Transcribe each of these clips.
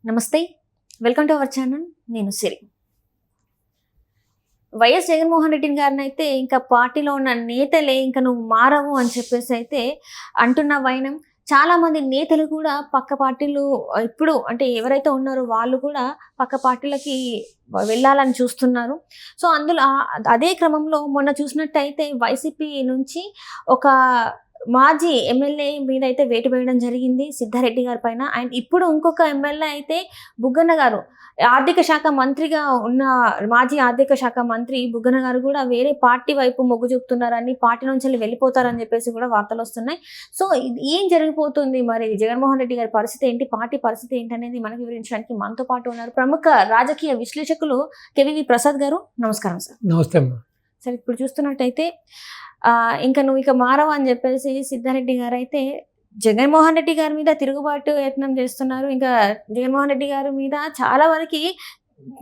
నమస్తే, welcome to our channel. నేను సిరి. YS Jaganmohan Reddy గారిని అయితే ఇంకా పార్టీలో ఉన్న నేతలే ఇంకా నువ్వు మారవు అని చెప్పేసి అయితే అంటున్న వైనం. చాలా మంది నేతలు కూడా పక్క పార్టీలు ఇప్పుడు అంటే ఎవరైతే ఉన్నారో వాళ్ళు కూడా పక్క పార్టీలకి వెళ్ళాలని చూస్తున్నారు. సో అందులో అదే క్రమంలో మొన్న చూసినట్టయితే వైసీపీ నుంచి ఒక మాజీ ఎమ్మెల్యే మీద అయితే వేటు వేయడం జరిగింది సిద్ధారెడ్డి గారి పైన. అండ్ ఇప్పుడు ఇంకొక ఎమ్మెల్యే అయితే బుగ్గన్న గారు, ఆర్థిక శాఖ మంత్రిగా ఉన్న మాజీ ఆర్థిక శాఖ మంత్రి బుగ్గన గారు కూడా వేరే పార్టీ వైపు మొగ్గు చూపుతున్నారని, పార్టీ నుంచి వెళ్ళిపోతారని చెప్పేసి కూడా వార్తలు వస్తున్నాయి. సో ఏం జరిగిపోతుంది, మరి జగన్మోహన్ రెడ్డి గారి పరిస్థితి ఏంటి, పార్టీ పరిస్థితి ఏంటి అనేది మనకు వివరించడానికి మనతో పాటు ఉన్నారు ప్రముఖ రాజకీయ విశ్లేషకులు కేవీవి ప్రసాద్ గారు. నమస్కారం సార్. నమస్తే అమ్మా. సార్, ఇప్పుడు చూస్తున్నట్టయితే ఇంకా నువ్వు ఇక మారవు అని చెప్పేసి సిద్ధారెడ్డి గారు అయితే జగన్మోహన్ రెడ్డి గారి మీద తిరుగుబాటు యత్నం చేస్తున్నారు. ఇంకా జగన్మోహన్ రెడ్డి గారి మీద చాలా వరకు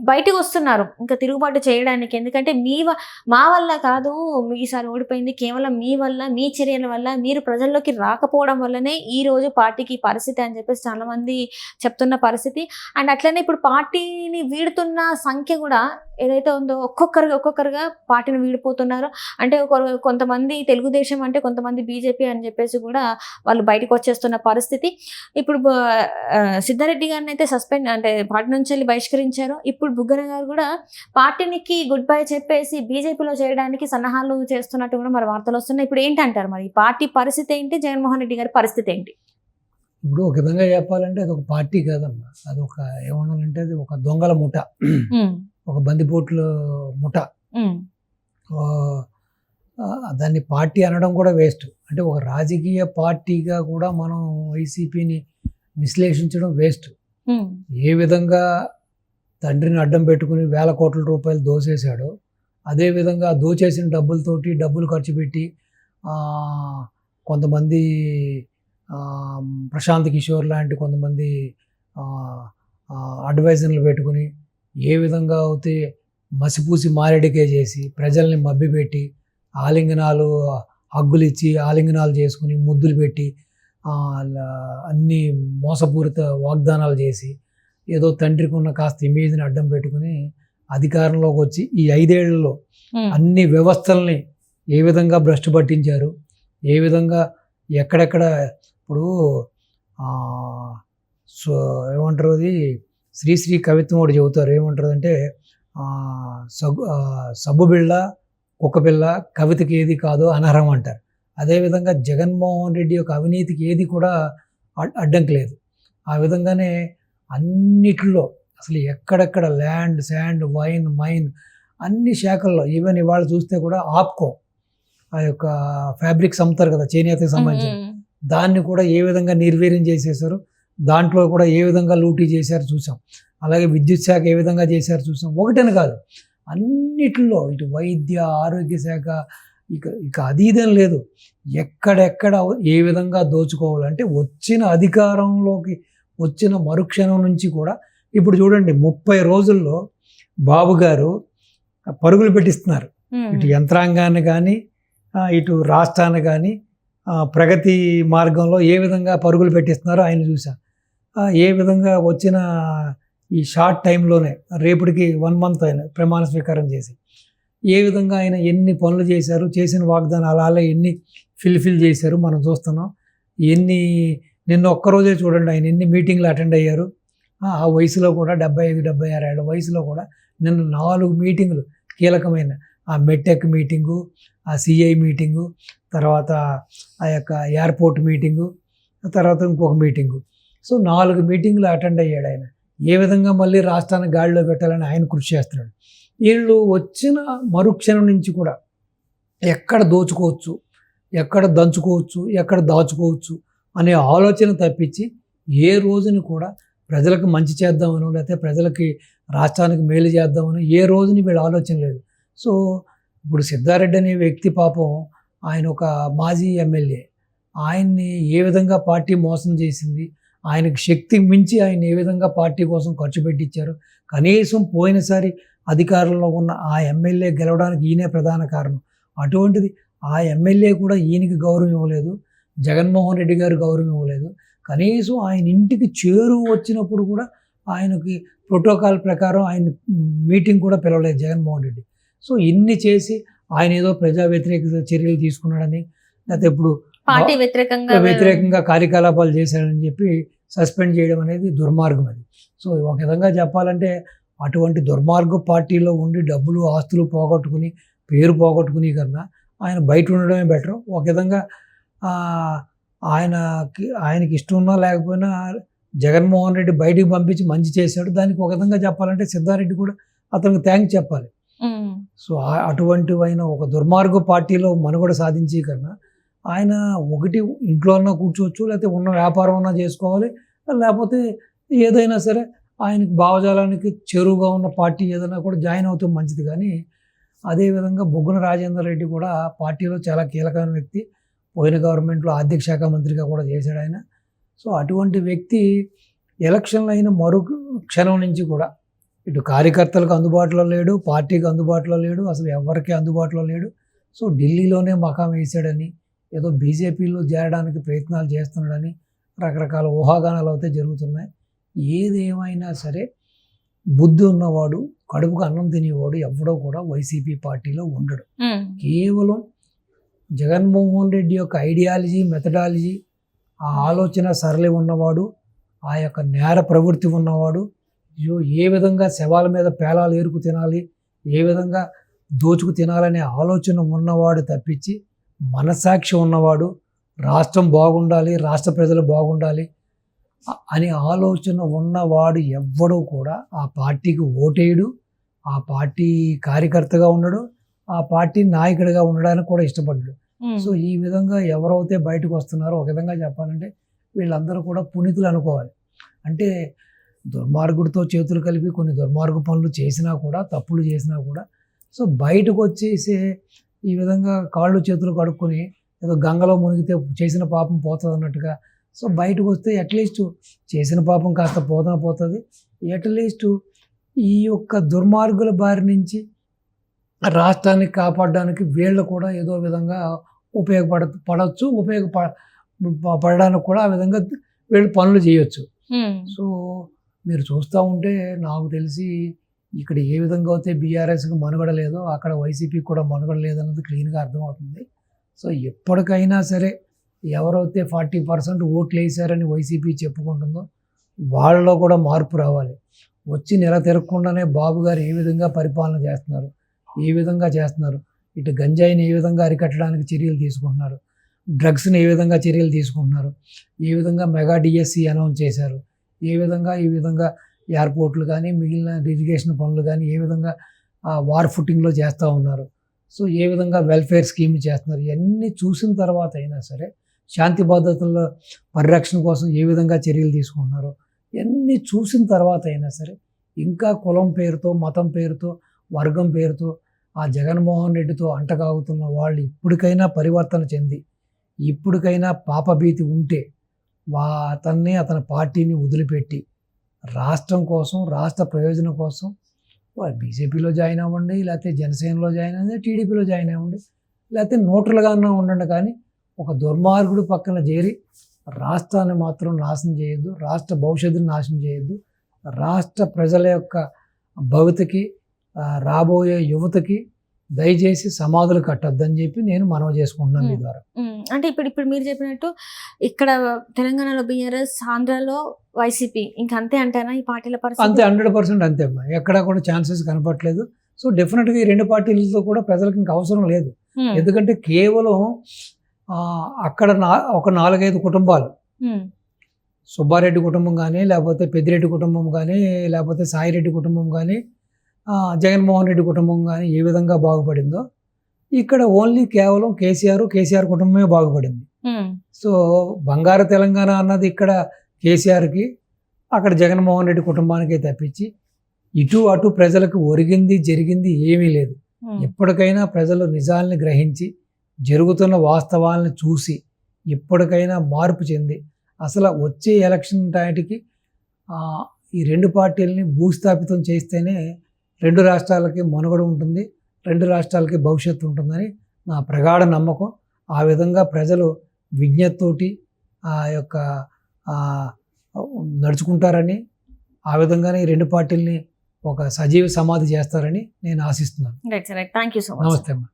బయటకు వస్తున్నారు ఇంకా తిరుగుబాటు చేయడానికి. ఎందుకంటే మా వల్ల కాదు ఈసారి ఓడిపోయింది, కేవలం మీ వల్ల, మీ చర్యల వల్ల, మీరు ప్రజల్లోకి రాకపోవడం వల్లనే ఈ రోజు పార్టీకి పరిస్థితి అని చెప్పేసి చాలా మంది చెప్తున్న పరిస్థితి. అండ్ అట్లనే ఇప్పుడు పార్టీని వీడుతున్న సంఖ్య కూడా ఏదైతే ఉందో ఒక్కొక్కరుగా పార్టీని వీడిపోతున్నారు. అంటే కొంతమంది తెలుగుదేశం అంటే కొంతమంది బీజేపీ అని చెప్పేసి కూడా వాళ్ళు బయటకు వచ్చేస్తున్న పరిస్థితి. ఇప్పుడు సిద్ధారెడ్డి గారిని అయితే సస్పెండ్ అంటే పార్టీ నుంచి వెళ్ళి బహిష్కరించారు. ఇప్పుడు బుగ్గన గారు కూడా పార్టీనికి గుడ్ బై చెప్పేసి బీజేపీలో చేయడానికి సన్నాహాలు చేస్తున్నట్టు కూడా మరి వార్తలు వస్తున్నాయి. ఇప్పుడు ఏంటంటారు, మరి పార్టీ పరిస్థితి ఏంటి, జగన్మోహన్ రెడ్డి గారి పరిస్థితి ఏంటి? ఇప్పుడు ఒక విధంగా చెప్పాలంటే అది ఒక పార్టీ కాదమ్మా, అది ఒక ఏమన్నాలంటే అది ఒక దొంగల ముఠ, ఒక బందిపోట్ల ముఠ. దాన్ని పార్టీ అనడం కూడా వేస్ట్. అంటే ఒక రాజకీయ పార్టీగా కూడా మనం వైసీపీని విశ్లేషించడం వేస్ట్. ఏ విధంగా తండ్రిని అడ్డం పెట్టుకుని వేల కోట్ల రూపాయలు దోచేశాడో, అదేవిధంగా దోచేసిన డబ్బులు ఖర్చు పెట్టి కొంతమంది ప్రశాంత్ కిషోర్ లాంటి కొంతమంది అడ్వైజర్లు పెట్టుకుని ఏ విధంగా అయితే మసిపూసి మారేడికే చేసి ప్రజల్ని మభ్యపెట్టి ఆలింగనాలు హగ్గులు ఇచ్చి ఆలింగనాలు చేసుకుని ముద్దులు పెట్టి అన్ని మోసపూరిత వాగ్దానాలు చేసి ఏదో తండ్రికి ఉన్న కాస్త ఇమేజ్ని అడ్డం పెట్టుకుని అధికారంలోకి వచ్చి ఈ 5 ఏళ్లలో అన్ని వ్యవస్థల్ని ఏ విధంగా భ్రష్టు పట్టించారు, ఏ విధంగా ఎక్కడెక్కడ ఇప్పుడు ఏమంటారు, అది శ్రీశ్రీ కవిత్వం ఒకటి చెబుతారు. ఏమంటారు అంటే సబ్బు బిళ్ళ కుక్క పిల్ల కవితకి ఏది కాదో అనర్హం అంటారు. అదేవిధంగా జగన్మోహన్ రెడ్డి యొక్క అవినీతికి ఏది కూడా అడ్డంకి లేదు. ఆ విధంగానే అన్నిటిలో అసలు ఎక్కడెక్కడ ల్యాండ్, శాండ్, వైన్, మైన్ అన్ని శాఖల్లో, ఈవెన్ ఇవాళ చూస్తే కూడా ఆప్కో ఆ యొక్క ఫ్యాబ్రిక్స్ అమ్ముతారు కదా చేనేతకి సంబంధించి, దాన్ని కూడా ఏ విధంగా నిర్వీర్యం చేసేసారు, దాంట్లో కూడా ఏ విధంగా లూటీ చేశారు చూసాం. అలాగే విద్యుత్ శాఖ ఏ విధంగా చేశారు చూసాం. ఒకటని కాదు, అన్నిటిలో ఇటు వైద్య, ఆరోగ్య శాఖ, ఇక అదీదం లేదు. ఎక్కడెక్కడ ఏ విధంగా దోచుకోవాలంటే వచ్చిన అధికారంలోకి వచ్చిన మరుక్షణం నుంచి కూడా ఇప్పుడు చూడండి 30 రోజుల్లో బాబు గారు పరుగులు పెట్టిస్తున్నారు. ఇటు యంత్రాంగాన్ని కానీ ఇటు రాష్ట్రాన్ని కానీ ప్రగతి మార్గంలో ఏ విధంగా పరుగులు పెట్టిస్తున్నారో ఆయన చూసాం. ఏ విధంగా వచ్చిన ఈ షార్ట్ టైంలోనే రేపటికి 1 month ఆయన ప్రమాణ స్వీకారం చేసి ఏ విధంగా ఆయన ఎన్ని పనులు చేశారు, చేసిన వాగ్దానాలు అలా ఎన్ని ఫిల్ఫిల్ చేశారు మనం చూస్తున్నాం. నిన్న ఒక్కరోజే చూడండి ఆయన ఎన్ని మీటింగ్లు అటెండ్ అయ్యారు. ఆ వయసులో కూడా 75-76 ఏళ్ళ వయసులో కూడా నిన్న 4 మీటింగులు కీలకమైన, ఆ మెట్టెక్ మీటింగు, ఆ సిఐ మీటింగు, తర్వాత ఆ యొక్క ఎయిర్పోర్ట్ మీటింగు, తర్వాత ఇంకొక మీటింగు. సో 4 మీటింగులు అటెండ్ అయ్యాడు ఆయన. ఏ విధంగా మళ్ళీ రాష్ట్రాన్ని గాడిలో పెట్టాలని ఆయన కృషి చేస్తున్నాడు. వీళ్ళు వచ్చిన మరుక్షణం నుంచి కూడా ఎక్కడ దోచుకోవచ్చు, ఎక్కడ దంచుకోవచ్చు, ఎక్కడ దాచుకోవచ్చు అనే ఆలోచన తప్పించి ఏ రోజుని కూడా ప్రజలకు మంచి చేద్దామనో లేకపోతే ప్రజలకి రాష్ట్రానికి మేలు చేద్దామనో ఏ రోజుని వీళ్ళ ఆలోచన లేదు. సో ఇప్పుడు సిద్ధారెడ్డి అనే వ్యక్తి పాపం ఆయన ఒక మాజీ ఎమ్మెల్యే, ఆయన్ని ఏ విధంగా పార్టీ మోసం చేసింది, ఆయనకు శక్తి మించి ఆయన ఏ విధంగా పార్టీ కోసం ఖర్చు పెట్టించారు. కనీసం పోయినసారి అధికారంలో ఉన్న ఆ ఎమ్మెల్యే గెలవడానికి ఈయనే ప్రధాన కారణం. అటువంటిది ఆ ఎమ్మెల్యే కూడా ఈయనకి గౌరవం ఇవ్వలేదు, జగన్మోహన్ రెడ్డి గారు గౌరవం ఇవ్వలేదు. కనీసం ఆయన ఇంటికి చేరువ వచ్చినప్పుడు కూడా ఆయనకి ప్రోటోకాల్ ప్రకారం ఆయన మీటింగ్ కూడా పిలవలేదు జగన్మోహన్ రెడ్డి. సో ఇన్ని చేసి ఆయన ఏదో ప్రజా వ్యతిరేక చర్యలు తీసుకున్నాడని, లేకపోతే ఇప్పుడు పార్టీ వ్యతిరేకంగా కార్యకలాపాలు చేశాడని చెప్పి సస్పెండ్ చేయడం అనేది దుర్మార్గం అది. సో ఒక విధంగా చెప్పాలంటే అటువంటి దుర్మార్గ పార్టీలో ఉండి డబ్బులు ఆస్తులు పోగొట్టుకుని పేరు పోగొట్టుకుని కన్నా ఆయన బయట ఉండడమే బెటర్. ఒక విధంగా ఆయనకి ఇష్టం ఉన్నా లేకపోయినా జగన్మోహన్ రెడ్డి బయటికి పంపించి మంచి చేశాడు. దానికి ఒక విధంగా చెప్పాలంటే సిద్ధారెడ్డి కూడా అతనికి థ్యాంక్స్ చెప్పాలి. సో అటువంటివైన ఒక దుర్మార్గ పార్టీలో మనుగడ సాధించే కన్నా ఆయన ఒకటి ఇంట్లో అన్నా కూర్చోవచ్చు, లేకపోతే ఉన్న వ్యాపారం అన్నా చేసుకోవాలి, లేకపోతే ఏదైనా సరే ఆయనకి భావజాలానికి చేరువుగా ఉన్న పార్టీ ఏదైనా కూడా జాయిన్ అవుతే మంచిది. కానీ అదేవిధంగా బొగ్గున రాజేందర్ రెడ్డి కూడా పార్టీలో చాలా కీలకమైన వ్యక్తి. పోయిన గవర్నమెంట్లో ఆర్థిక శాఖ మంత్రిగా కూడా చేశాడు ఆయన. సో అటువంటి వ్యక్తి ఎలక్షన్లు అయిన మరో క్షణం నుంచి కూడా ఇటు కార్యకర్తలకు అందుబాటులో లేడు, పార్టీకి అందుబాటులో లేడు, అసలు ఎవరికి అందుబాటులో లేడు. సో ఢిల్లీలోనే మకాం వేసాడని, ఏదో బీజేపీలో చేరడానికి ప్రయత్నాలు చేస్తున్నాడని రకరకాల ఊహాగానాలు అయితే జరుగుతున్నాయి. ఏదేమైనా సరే బుద్ధి ఉన్నవాడు, కడుపుకు అన్నం తినేవాడు ఎవడో కూడా వైసీపీ పార్టీలో ఉండడు. కేవలం జగన్మోహన్ రెడ్డి యొక్క ఐడియాలజీ, మెథడాలజీ, ఆ ఆలోచన సరళి ఉన్నవాడు, ఆ యొక్క నేర ప్రవృత్తి ఉన్నవాడు, ఏ విధంగా శవాల మీద పేలాలు ఏరుకు తినాలి, ఏ విధంగా దోచుకు తినాలనే ఆలోచన ఉన్నవాడు తప్పించి, మనసాక్షి ఉన్నవాడు, రాష్ట్రం బాగుండాలి, రాష్ట్ర ప్రజలు బాగుండాలి అనే ఆలోచన ఉన్నవాడు ఎవ్వడూ కూడా ఆ పార్టీకి ఓటేయడు, ఆ పార్టీ కార్యకర్తగా ఉండడు, ఆ పార్టీ నాయకుడిగా ఉండడానికి కూడా ఇష్టపడ్డాడు. సో ఈ విధంగా ఎవరైతే బయటకు వస్తున్నారో ఒక విధంగా చెప్పాలంటే వీళ్ళందరూ కూడా పునీతులు అనుకోవాలి. అంటే దుర్మార్గుడితో చేతులు కలిపి కొన్ని దుర్మార్గు పనులు చేసినా కూడా, తప్పులు చేసినా కూడా, సో బయటకు వచ్చేసి ఈ విధంగా కాళ్ళు చేతులు కడుక్కొని ఏదో గంగలో మునిగితే చేసిన పాపం పోతుంది అన్నట్టుగా, సో బయటకు వస్తే అట్లీస్ట్ చేసిన పాపం కాస్త పోతుంది. అట్లీస్ట్ ఈ యొక్క దుర్మార్గుల బారి నుంచి రాష్ట్రాన్ని కాపాడడానికి వీళ్ళు కూడా ఏదో విధంగా ఉపయోగపడడానికి కూడా ఆ విధంగా వీళ్ళు పనులు చేయొచ్చు. సో మీరు చూస్తూ ఉంటే నాకు తెలిసి ఇక్కడ ఏ విధంగా అయితే బీఆర్ఎస్కి మనుగడ లేదో అక్కడ వైసీపీకి కూడా మనుగడ లేదన్నది క్లీన్గా అర్థమవుతుంది. సో ఎప్పటికైనా సరే ఎవరైతే 40% ఓట్లు వేసారని వైసీపీ చెప్పుకుంటుందో వాళ్ళలో కూడా మార్పు రావాలి. వచ్చి నెల తిరగకుండానే బాబు గారు ఏ విధంగా పరిపాలన చేస్తున్నారు, ఏ విధంగా చేస్తున్నారు, ఇటు గంజాయిని ఏ విధంగా అరికట్టడానికి చర్యలు తీసుకుంటున్నారు, డ్రగ్స్ని ఏ విధంగా చర్యలు తీసుకుంటున్నారు, ఏ విధంగా మెగా డిఎస్సి అనౌన్స్ చేశారు, ఈ విధంగా ఎయిర్పోర్ట్లు కానీ మిగిలిన ఇరిగేషన్ పనులు కానీ ఏ విధంగా వార్ ఫుటింగ్లో చేస్తూ ఉన్నారు, సో ఏ విధంగా వెల్ఫేర్ స్కీమ్ చేస్తున్నారు, ఇవన్నీ చూసిన తర్వాత అయినా సరే శాంతి భద్రతల పరిరక్షణ కోసం ఏ విధంగా చర్యలు తీసుకుంటున్నారు, ఇవన్నీ చూసిన తర్వాత అయినా సరే ఇంకా కులం పేరుతో, మతం పేరుతో, వర్గం పేరుతో ఆ జగన్మోహన్ రెడ్డితో అంటగాగుతున్న వాళ్ళు ఇప్పటికైనా పరివర్తన చెంది, ఇప్పటికైనా పాపభీతి ఉంటే అతని పార్టీని వదిలిపెట్టి రాష్ట్రం కోసం, రాష్ట్ర ప్రయోజనం కోసం బీజేపీలో జాయిన్ అవ్వండి, లేకపోతే జనసేనలో జాయిన్ అవ్వండి, టీడీపీలో జాయిన్ అవ్వండి, లేకపోతే న్యూట్రల్గా ఉండండి. కానీ ఒక దుర్మార్గుడు పక్కన చేరి రాష్ట్రాన్ని మాత్రం నాశనం చేయొద్దు, రాష్ట్ర భవిష్యత్తుని నాశనం చేయొద్దు, రాష్ట్ర ప్రజల యొక్క భవితకి, రాబోయే యువతకి దయచేసి సమాధులు కట్టొద్దని చెప్పి నేను మనవి చేసుకుంటున్నాను మీ ద్వారా. అంటే ఇప్పుడు మీరు చెప్పినట్టు ఇక్కడ తెలంగాణలో బీఆర్ఎస్, ఆంధ్రాలో వైసీపీ, ఇంకా అంతే అంటారా ఈ పార్టీల పరిస్థితి? అంతే, 100% అంతే అమ్మా. ఎక్కడా కూడా ఛాన్సెస్ కనపట్లేదు. సో డెఫినెట్గా ఈ రెండు పార్టీలతో కూడా ప్రజలకు ఇంకా అవసరం లేదు. ఎందుకంటే కేవలం అక్కడ ఒక 4-5 కుటుంబాలు, సుబ్బారెడ్డి కుటుంబం కానీ, లేకపోతే పెద్దిరెడ్డి కుటుంబం కానీ, లేకపోతే సాయిరెడ్డి కుటుంబం కానీ, జగన్మోహన్ రెడ్డి కుటుంబం కానీ ఏ విధంగా బాగుపడిందో ఇక్కడ ఓన్లీ కేవలం కేసీఆర్ కుటుంబమే బాగుపడింది. సో బంగారు తెలంగాణ అన్నది ఇక్కడ కేసీఆర్కి, అక్కడ జగన్మోహన్ రెడ్డి కుటుంబానికే తప్పించి ఇటు అటు ప్రజలకు ఒరిగింది జరిగింది ఏమీ లేదు. ఎప్పటికైనా ప్రజలు నిజాల్ని గ్రహించి జరుగుతున్న వాస్తవాలను చూసి ఇప్పటికైనా మార్పు చెంది అసలు వచ్చే ఎలక్షన్ టైంకి ఈ రెండు పార్టీలని భూస్థాపితం చేస్తేనే రెండు రాష్ట్రాలకి మనుగడ ఉంటుంది, రెండు రాష్ట్రాలకి భవిష్యత్తు ఉంటుందని నా ప్రగాఢ నమ్మకం. ఆ విధంగా ప్రజలు విజ్ఞతతోటి ఆ యొక్క నడుచుకుంటారని ఆ విధంగానే ఈ రెండు పార్టీల్ని ఒక సజీవ సమాధి చేస్తారని నేను ఆశిస్తున్నాను. Right sir, right. Thank you so much. నమస్తే అమ్మా.